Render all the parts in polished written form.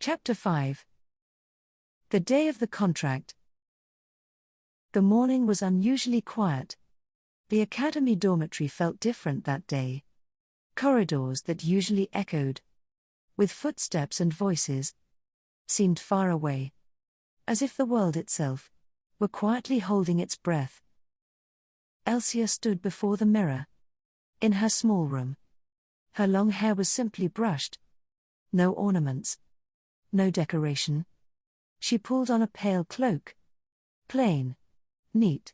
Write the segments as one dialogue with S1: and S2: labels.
S1: Chapter 5. The day of the contract. The morning was unusually quiet. The academy dormitory felt different that day. Corridors that usually echoed with footsteps and voices seemed far away, as if the world itself were quietly holding its breath. Elsia stood before the mirror in her small room. Her long hair was simply brushed. No ornaments. No decoration. She pulled on a pale cloak. Plain. Neat.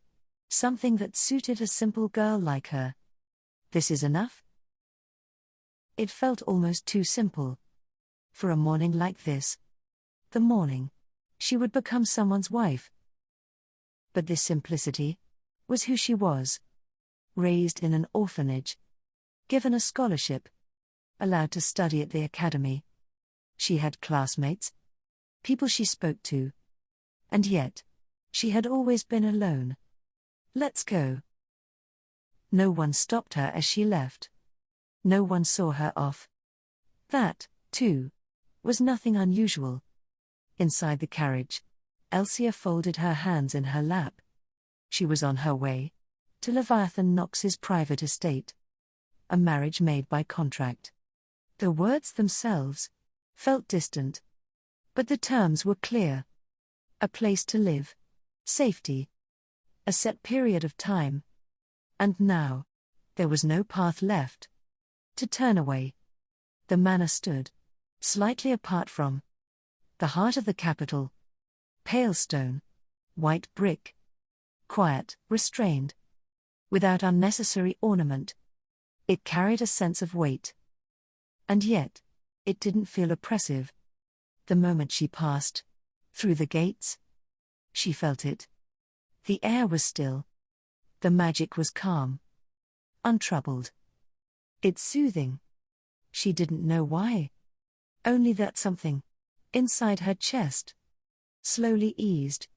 S1: Something that suited a simple girl like her. This is enough? It felt almost too simple. For a morning like this. The morning she would become someone's wife. But this simplicity was who she was. Raised in an orphanage. Given a scholarship. Allowed to study at the academy. She had classmates. People she spoke to. And yet, she had always been alone. Let's go. No one stopped her as she left. No one saw her off. That, too, was nothing unusual. Inside the carriage, Elsia folded her hands in her lap. She was on her way to Leviathan Knox's private estate. A marriage made by contract. The words themselves felt distant. But the terms were clear. A place to live. Safety. A set period of time. And now, there was no path left to turn away. The manor stood slightly apart from the heart of the capital. Pale stone. White brick. Quiet, restrained. Without unnecessary ornament. It carried a sense of weight. And yet, it didn't feel oppressive. The moment she passed through the gates, she felt it. The air was still. The magic was calm. Untroubled. It's soothing. She didn't know why. Only that something inside her chest slowly eased.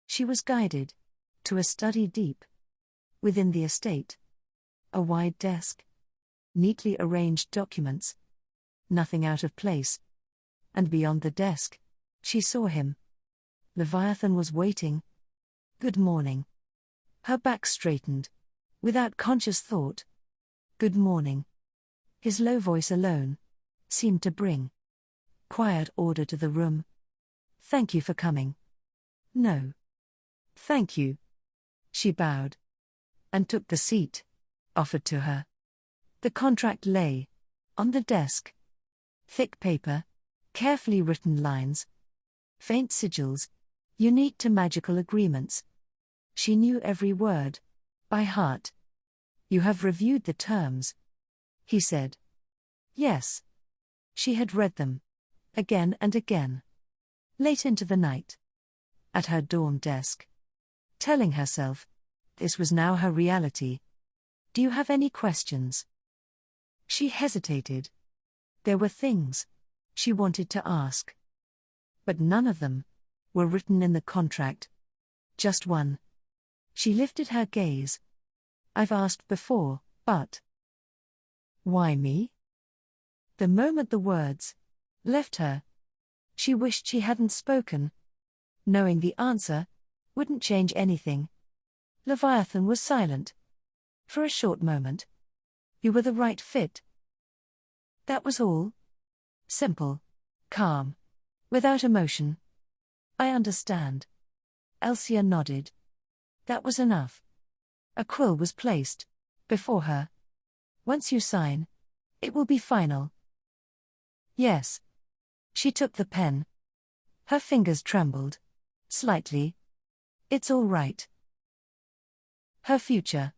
S1: She was guided to a study deep within the estate. A wide desk. Neatly arranged documents. Nothing out of place. And beyond the desk, she saw him. Leviathan was waiting. Good morning. Her back straightened. Without conscious thought. Good morning. His low voice alone seemed to bring quiet order to the room. Thank you for coming. No. Thank you. She bowed. And took the seat offered to her. The contract lay on the desk. Thick paper. Carefully written lines. Faint sigils. Unique to magical agreements. She knew every word by heart. You have reviewed the terms, he said. Yes. She had read them. Again and again. Late into the night. At her dorm desk. Telling herself, this was now her reality. Do you have any questions? She hesitated. There were things she wanted to ask. But none of them were written in the contract. Just one. She lifted her gaze. I've asked before, but why me? The moment the words left her, she wished she hadn't spoken. Knowing the answer wouldn't change anything. Leviathan was silent. For a short moment. You were the right fit. That was all. Simple. Calm. Without emotion. I understand. Elsia nodded. That was enough. A quill was placed before her. Once you sign, it will be final. Yes. She took the pen. Her fingers trembled. Slightly. It's all right. Her future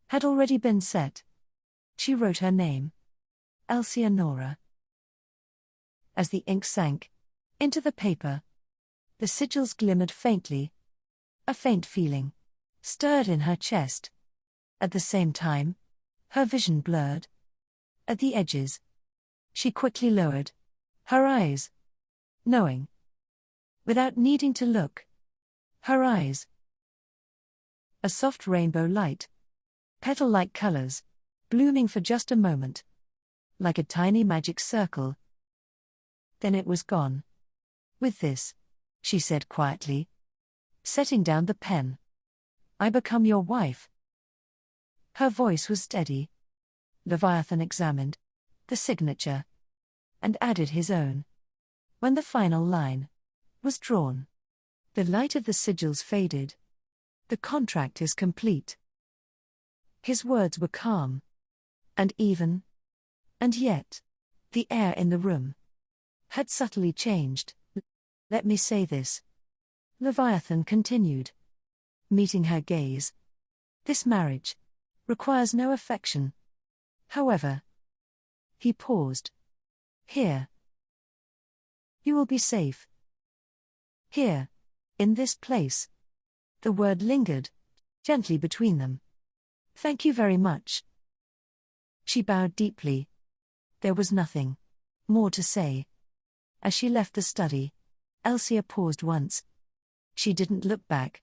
S1: had already been set. She wrote her name. Elsia Nora. As the ink sank into the paper, the sigils glimmered faintly. A faint feeling stirred in her chest. At the same time, her vision blurred. At the edges, she quickly lowered her eyes, knowing, without needing to look, her eyes. A soft rainbow light, petal-like colors, blooming for just a moment, like a tiny magic circle. Then it was gone. With this, she said quietly, setting down the pen, I become your wife. Her voice was steady. Leviathan examined the signature and added his own. When the final line was drawn, the light of the sigils faded. The contract is complete. His words were calm and even, and yet, the air in the room had subtly changed. Let me say this, Leviathan continued, meeting her gaze. This marriage requires no affection. However, he paused. Here, you will be safe. Here, in this place. The word lingered gently between them. Thank you very much. She bowed deeply. There was nothing more to say. As she left the study, Elsia paused once. She didn't look back.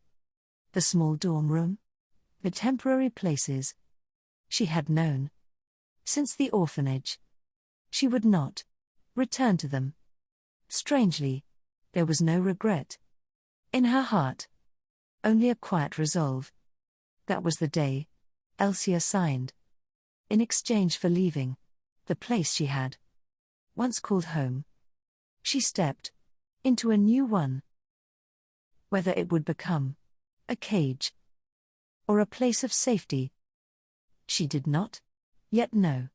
S1: The small dorm room, the temporary places. She had known. Since the orphanage. She would not return to them. Strangely, there was no regret in her heart. Only a quiet resolve. That was the day Elsia signed. In exchange for leaving the place she had once called home, she stepped into a new one. Whether it would become a cage or a place of safety, she did not yet know.